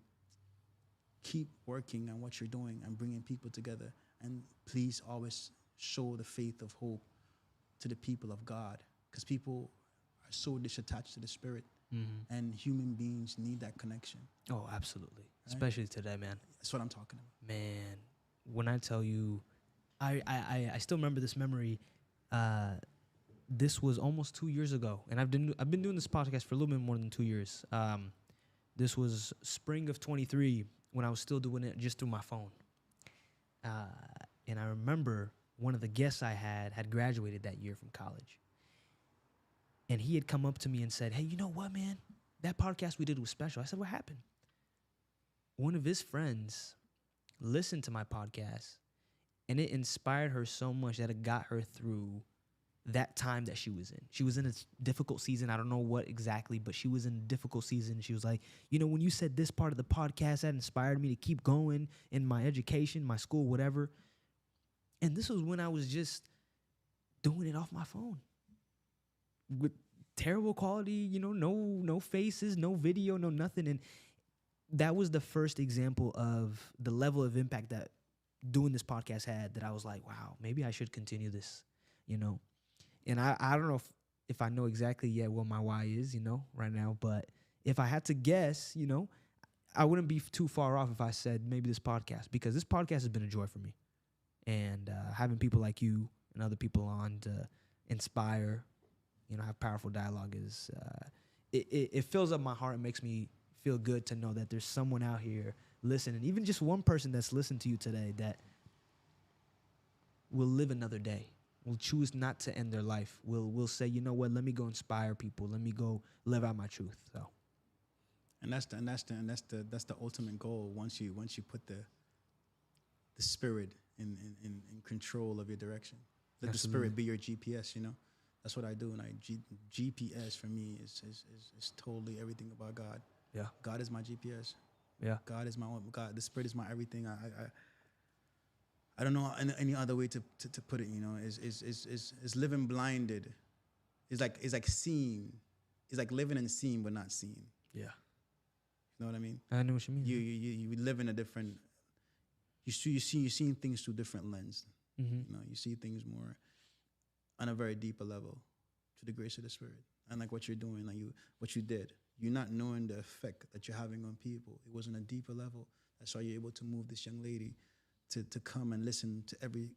[SPEAKER 2] keep working on what you're doing and bringing people together. And please always show the faith of hope to the people of God, because people are so disattached to the Spirit, and human beings need that connection.
[SPEAKER 1] Oh, absolutely. Right? Especially today, man.
[SPEAKER 2] That's what I'm talking about.
[SPEAKER 1] Man, when I tell you, I still remember this memory. This was almost 2 years ago, and I've been doing this podcast for a little bit more than 2 years. This was spring of 23 when I was still doing it just through my phone. And I remember one of the guests I had graduated that year from college. And he had come up to me and said, hey, you know what, man? That podcast we did was special. I said, what happened? One of his friends listened to my podcast, and it inspired her so much that it got her through that time that she was in. She was in a difficult season. I don't know what exactly, but she was in a difficult season. She was like, when you said this part of the podcast, that inspired me to keep going in my education, my school, whatever. And this was when I was just doing it off my phone with terrible quality, no faces, no video, no nothing. And that was the first example of the level of impact that doing this podcast had, that I was like, wow, maybe I should continue this, And I don't know if I know exactly yet what my why is, right now. But if I had to guess, I wouldn't be too far off if I said maybe this podcast, because this podcast has been a joy for me. And having people like you and other people on to inspire, have powerful dialogue is, it fills up my heart and makes me feel good to know that there's someone out here listening, even just one person that's listened to you today that will live another day, will choose not to end their life, will say, you know what, let me go inspire people, let me go live out my truth. So,
[SPEAKER 2] and that's the ultimate goal. Once you put the Spirit in control of your direction, let the Spirit be your GPS. That's what I do, and GPS for me is totally everything about God.
[SPEAKER 1] Yeah,
[SPEAKER 2] God is my GPS.
[SPEAKER 1] Yeah.
[SPEAKER 2] God is my God. The Spirit is my everything. I don't know any other way to put it. You know, is living blinded. It's like seeing. It's like living and seeing but not seeing.
[SPEAKER 1] Yeah.
[SPEAKER 2] You know what I mean?
[SPEAKER 1] I know what you mean.
[SPEAKER 2] You live in a different. You're seeing things through different lens.
[SPEAKER 1] Mm-hmm.
[SPEAKER 2] You know, you see things more on a very deeper level, to the grace of the Spirit. And like what you're doing, like what you did, you're not knowing the effect that you're having on people. It was on a deeper level. That's why you're able to move this young lady to come and listen to every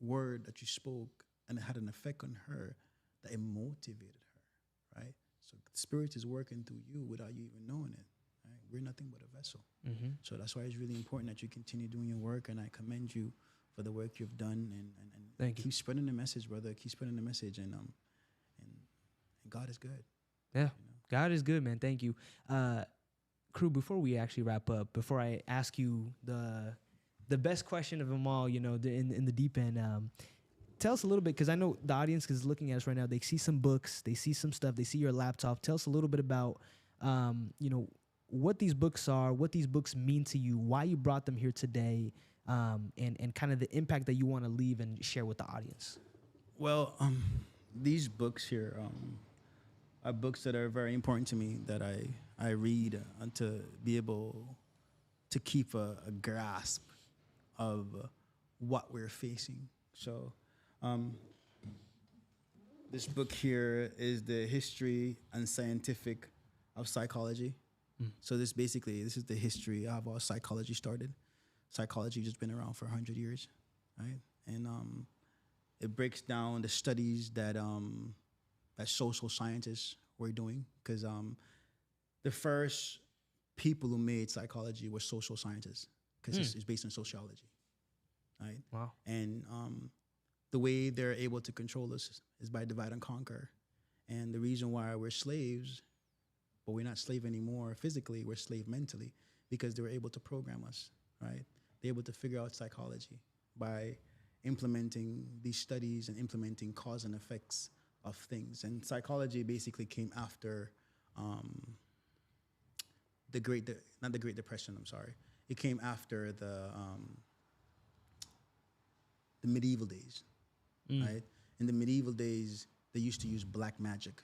[SPEAKER 2] word that you spoke, and it had an effect on her that it motivated her, right? So the Spirit is working through you without you even knowing it. Right? We're nothing but a vessel.
[SPEAKER 1] Mm-hmm.
[SPEAKER 2] So that's why it's really important that you continue doing your work, and I commend you for the work you've done, and
[SPEAKER 1] Thank you.
[SPEAKER 2] Keep spreading the message, brother. Keep spreading the message, and God is good.
[SPEAKER 1] Yeah.
[SPEAKER 2] You know?
[SPEAKER 1] God is good, man. Thank you. Kru, before we actually wrap up, before I ask you the best question of them all, you know, in the deep end, tell us a little bit, because I know the audience is looking at us right now. They see some books, they see some stuff, they see your laptop. Tell us a little bit about, you know, what these books are, what these books mean to you, why you brought them here today, and kind of the impact that you want to leave and share with the audience.
[SPEAKER 2] Well, these books here are books that are very important to me, that I read to be able to keep a grasp of what we're facing. So this book here is the history and scientific of psychology. So this is the history of how psychology started. Psychology has been around for 100 years, right? And it breaks down the studies that social scientists were doing, because the first people who made psychology were social scientists, because it's based on sociology, right?
[SPEAKER 1] Wow.
[SPEAKER 2] And the way they're able to control us is by divide and conquer. And the reason why we're slaves, but we're not slave anymore physically, we're slave mentally, because they were able to program us, right? They're able to figure out psychology by implementing these studies and implementing cause and effects of things. And psychology basically came after not the Great Depression, I'm sorry. It came after the medieval days, right? In the medieval days, they used to use black magic,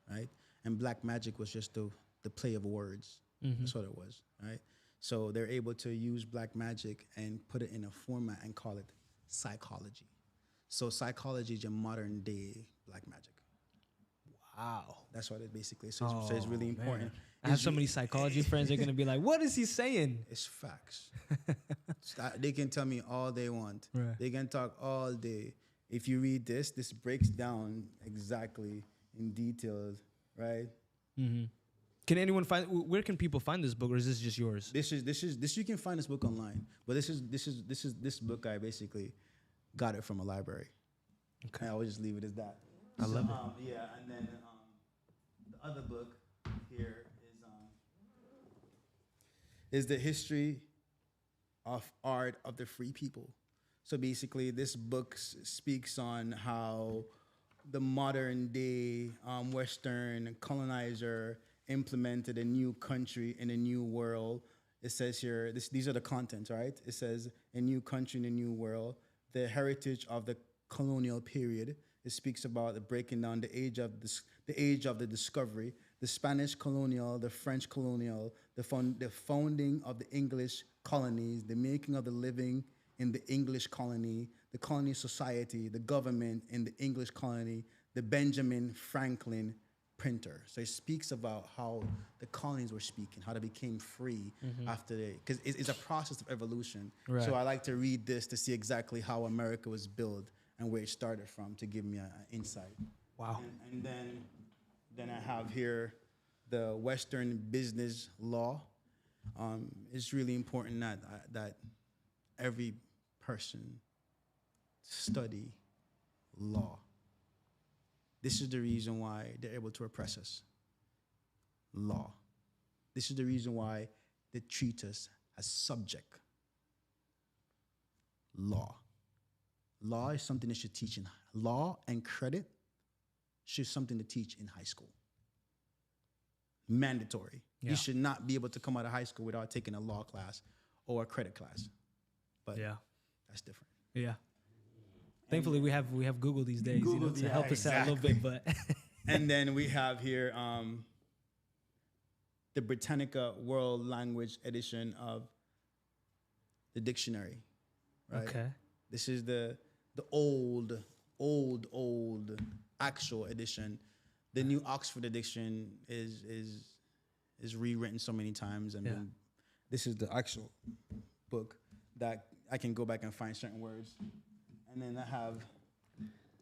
[SPEAKER 2] right? And black magic was just the play of words. That's what it was, right? So they're able to use black magic and put it in a format and call it psychology. So psychology is your modern day black magic.
[SPEAKER 1] Wow.
[SPEAKER 2] That's what it basically is. So it's really important.
[SPEAKER 1] I have so many psychology friends that are going to be like, what is he saying?
[SPEAKER 2] It's facts. They can tell me all they want.
[SPEAKER 1] Right.
[SPEAKER 2] They can talk all day. If you read this breaks down exactly in details, right?
[SPEAKER 1] Mm-hmm. Can anyone where can people find this book, or is this just yours?
[SPEAKER 2] This you can find this book online, but this book I basically got it from a library. Okay. I always just leave it as that.
[SPEAKER 1] I love it.
[SPEAKER 2] Yeah, and then the other book here is the history of art of the free people. So basically, this book speaks on how the modern day Western colonizer implemented a new country in a new world. It says here, these are the contents, right? It says a new country in a new world, the heritage of the colonial period. It speaks about the breaking down the age of the discovery, the Spanish colonial, the French colonial, the founding of the English colonies, the making of the living in the English colony, the colony society, the government in the English colony, the Benjamin Franklin printer. So it speaks about how the colonies were speaking, how they became free after because it's a process of evolution.
[SPEAKER 1] Right.
[SPEAKER 2] So I like to read this to see exactly how America was built and where it started from, to give me an insight.
[SPEAKER 1] Wow.
[SPEAKER 2] And then I have here the Western business law. It's really important that every person study law. This is the reason why they're able to oppress us. Law. This is the reason why they treat us as subject. Law. Law is something they should teach in law, and credit should something to teach in high school. Mandatory.
[SPEAKER 1] Yeah.
[SPEAKER 2] You should not be able to come out of high school without taking a law class or a credit class. But
[SPEAKER 1] Yeah.
[SPEAKER 2] that's different.
[SPEAKER 1] Yeah. Thankfully, we have Google these days,
[SPEAKER 2] Google,
[SPEAKER 1] to
[SPEAKER 2] yeah,
[SPEAKER 1] help us out a little bit. But
[SPEAKER 2] And then we have here the Britannica World Language Edition of the dictionary. Right?
[SPEAKER 1] okay,
[SPEAKER 2] This is the old actual edition. The new Oxford edition is rewritten so many times, and then this is the actual book that I can go back and find certain words. And then I have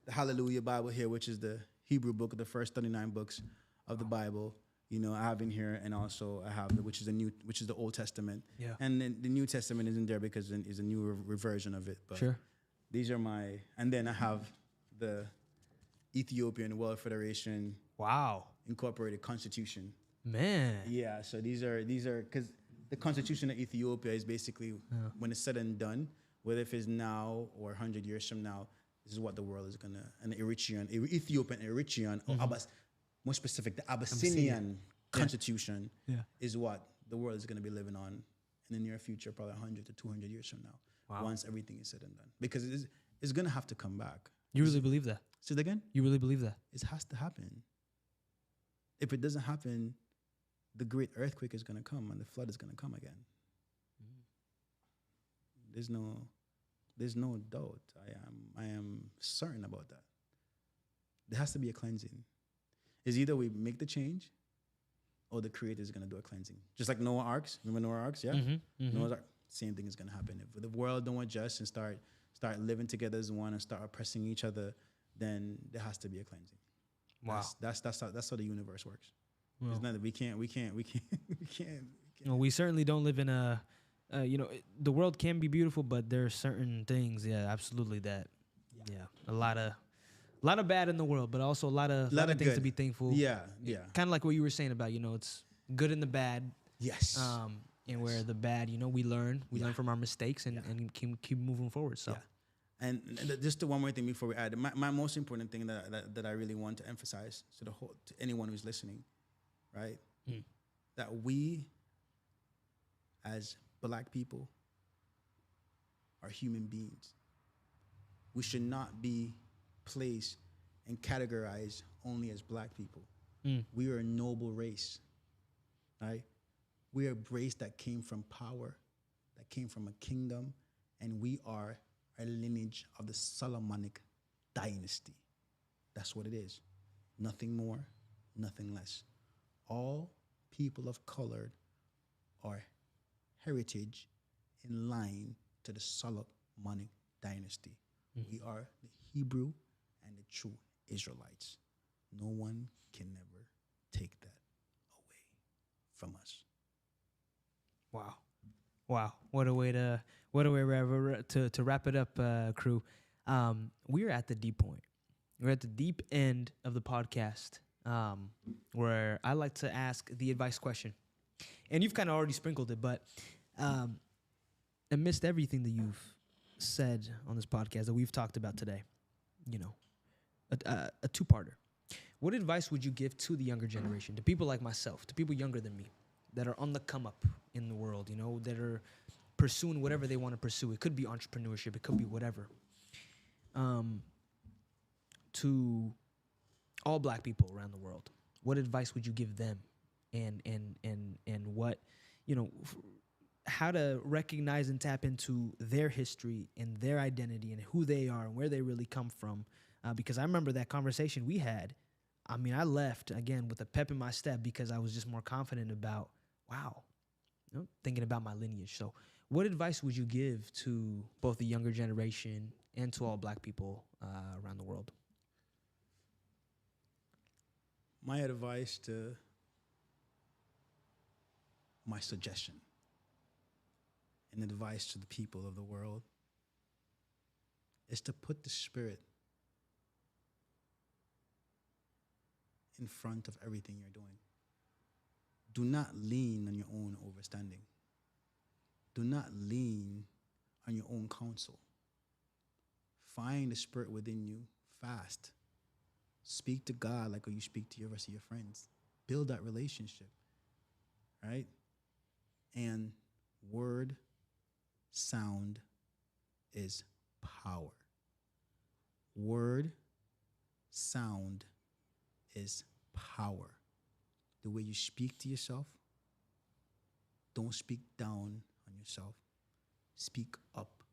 [SPEAKER 2] the Hallelujah Bible here, which is the Hebrew book, the first 39 books of the Bible. You know, I have in here, and also I have which is the Old Testament.
[SPEAKER 1] Yeah.
[SPEAKER 2] And then the New Testament isn't there because it's a newer version of it. But
[SPEAKER 1] sure.
[SPEAKER 2] these are and then I have the Ethiopian World Federation
[SPEAKER 1] Wow,
[SPEAKER 2] Incorporated Constitution.
[SPEAKER 1] man.
[SPEAKER 2] Yeah, so these are because the Constitution of Ethiopia is basically when it's said and done, whether if it's now or 100 years from now, this is what the world is gonna. And the Ethiopian Eritrean, or more specific, the Abyssinian Constitution is what the world is gonna be living on in the near future, probably 100 to 200 years from now.
[SPEAKER 1] Wow.
[SPEAKER 2] Once everything is said and done, because it's gonna have to come back.
[SPEAKER 1] You really believe that?
[SPEAKER 2] Say that again?
[SPEAKER 1] You really believe that?
[SPEAKER 2] It has to happen. If it doesn't happen, the great earthquake is going to come and the flood is going to come again. There's no doubt. I am certain about that. There has to be a cleansing. It's either we make the change or the Creator is going to do a cleansing. Just like Noah's Arks. Remember Noah's Arks? Yeah? Noah's Ark, same thing is going to happen. If the world don't adjust and start living together as one and start oppressing each other, then there has to be a cleansing.
[SPEAKER 1] Wow.
[SPEAKER 2] That's how the universe works.
[SPEAKER 1] Well,
[SPEAKER 2] There's nothing we can't.
[SPEAKER 1] well, we certainly don't live in a, the world can be beautiful, but there are certain things, absolutely, that, a lot of bad in the world, but also a lot of things
[SPEAKER 2] good
[SPEAKER 1] to be thankful.
[SPEAKER 2] Yeah.
[SPEAKER 1] Kind of like what you were saying about, it's good and the bad.
[SPEAKER 2] Yes.
[SPEAKER 1] And where the bad, we learn from our mistakes and keep moving forward. So.
[SPEAKER 2] Yeah. And just one more thing before we add, my most important thing that I really want to emphasize to to anyone who's listening, right? That we, as Black people, are human beings. We should not be placed and categorized only as Black people. We are a noble race, right? We are a race that came from power, that came from a kingdom, and we are a lineage of the Solomonic dynasty. That's what it is. Nothing more, nothing less. All people of color are heritage in line to the Solomonic dynasty. We are the Hebrew and the true Israelites. No one can never take that away from us.
[SPEAKER 1] Wow. What a way to wrap it up, Kru. We're at the deep point. We're at the deep end of the podcast, where I like to ask the advice question. And you've kind of already sprinkled it, but amidst everything that you've said on this podcast that we've talked about today, a two-parter. What advice would you give to the younger generation, to people like myself, to people younger than me, that are on the come up in the world, that are pursuing whatever they want to pursue? It could be entrepreneurship, it could be whatever. To all Black people around the world, what advice would you give them, and what, how to recognize and tap into their history and their identity and who they are and where they really come from? Because I remember that conversation we had. I mean, I left again with a pep in my step because I was just more confident about, thinking about my lineage. So what advice would you give to both the younger generation and to all Black people around the world?
[SPEAKER 2] My advice my suggestion and advice to the people of the world is to put the Spirit in front of everything you're doing. Do not lean on your own understanding. Do not lean on your own counsel. Find the Spirit within you. Fast. Speak to God like you speak to the rest of your friends. Build that relationship. right? And word sound is power. Word sound is power. The way you speak to yourself, don't speak down on yourself. Speak up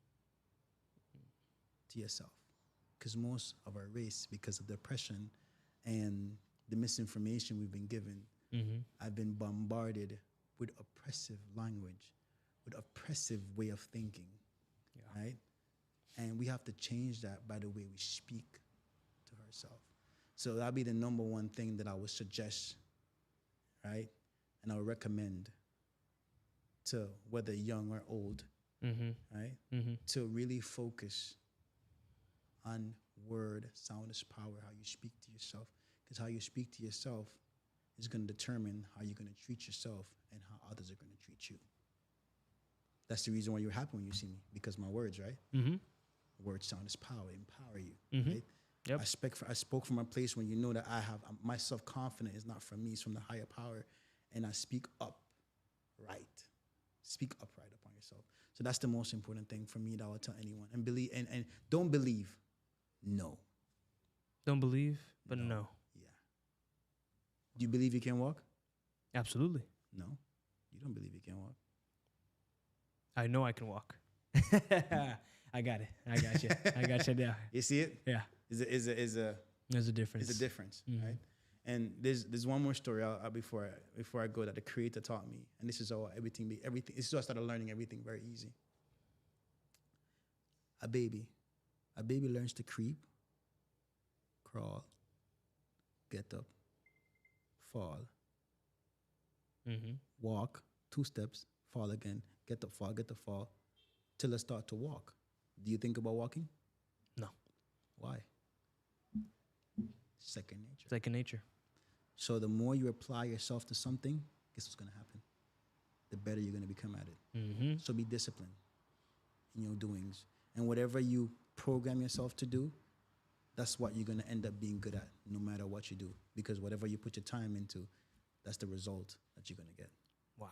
[SPEAKER 2] to yourself. Because most of our race, because of the oppression and the misinformation we've been given, I've been bombarded with oppressive language, with oppressive way of thinking, right? And we have to change that by the way we speak to ourselves. So that'll be the number one thing that I would suggest, right? And I would recommend to whether young or old, right? To really focus on word, sound is power, how you speak to yourself. Because how you speak to yourself is going to determine how you're going to treat yourself and how others are going to treat you. That's the reason why you're happy when you see me, because my words, right? Word, sound is power, empower you, right?
[SPEAKER 1] Yep.
[SPEAKER 2] I spoke from a place when you know that my self-confidence is not from me, it's from the higher power, and I speak up right. Speak upright upon yourself. So that's the most important thing for me that I would tell anyone. And believe, and don't believe, no.
[SPEAKER 1] Don't believe, but no.
[SPEAKER 2] Yeah. Do you believe you can walk?
[SPEAKER 1] Absolutely.
[SPEAKER 2] No. You don't believe you can walk.
[SPEAKER 1] I know I can walk. I got it. I got you. I got you there.
[SPEAKER 2] You see it?
[SPEAKER 1] Yeah.
[SPEAKER 2] There's
[SPEAKER 1] a difference.
[SPEAKER 2] It's a difference, right? And there's one more story before I go that the Creator taught me, and this is how everything. This is how I started learning everything very easy. A baby learns to creep, crawl, get up, fall, walk 2 steps, fall again, get up, fall, till I start to walk. Do you think about walking?
[SPEAKER 1] No.
[SPEAKER 2] Why? Second nature.
[SPEAKER 1] Second nature.
[SPEAKER 2] So the more you apply yourself to something, guess what's going to happen? The better you're going to become at it. So be disciplined in your doings. And whatever you program yourself to do, that's what you're going to end up being good at, no matter what you do. Because whatever you put your time into, that's the result that you're going to get.
[SPEAKER 1] Wow.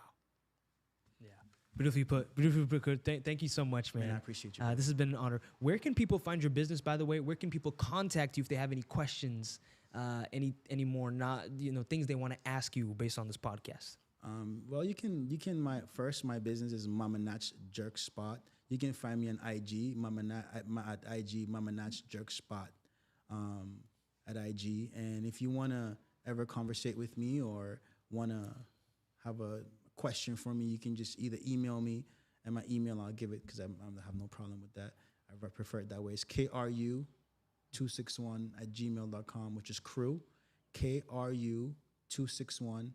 [SPEAKER 1] Yeah. Beautifully put. Beautifully put. Thank you so much, man.
[SPEAKER 2] I appreciate you.
[SPEAKER 1] This has been an honor. Where can people find your business, by the way? Where can people contact you if they have any questions, any more things they want to ask you based on this podcast?
[SPEAKER 2] Well, you can my business is MamaNatsJerkSpot. You can find me on IG, at IG, MamaNatsJerkSpot, at IG. And if you want to ever conversate with me or want to have a question for me, you can just either email me, and my email I'll give it because I have no problem with that. I prefer it that way. It's KRU261 @gmail.com, which is Kru, KRU261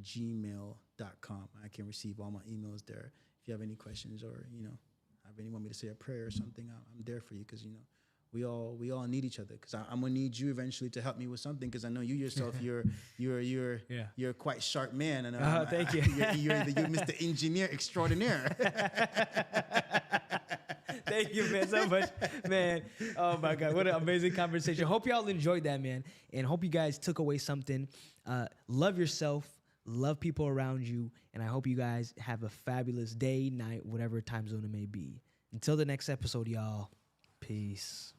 [SPEAKER 2] @gmail.com. I can receive all my emails there. If you have any questions or have anyone want me to say a prayer or something, I'm there for you because we all need each other. Because I'm gonna need you eventually to help me with something. Because I know you yourself, you're quite sharp man, and
[SPEAKER 1] thank you.
[SPEAKER 2] You're Mr. Engineer Extraordinaire.
[SPEAKER 1] Thank you, man, so much, man. Oh my God, what an amazing conversation. Hope y'all enjoyed that, man, and hope you guys took away something. Love yourself, love people around you, and I hope you guys have a fabulous day, night, whatever time zone it may be. Until the next episode, y'all. Peace.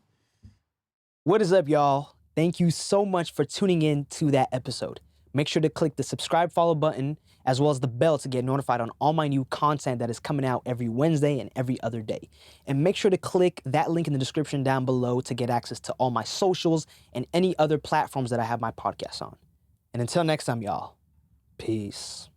[SPEAKER 1] What is up, y'all? Thank you so much for tuning in to that episode. Make sure to click the subscribe, follow button, as well as the bell to get notified on all my new content that is coming out every Wednesday and every other day. And make sure to click that link in the description down below to get access to all my socials and any other platforms that I have my podcast on. And until next time, y'all, peace.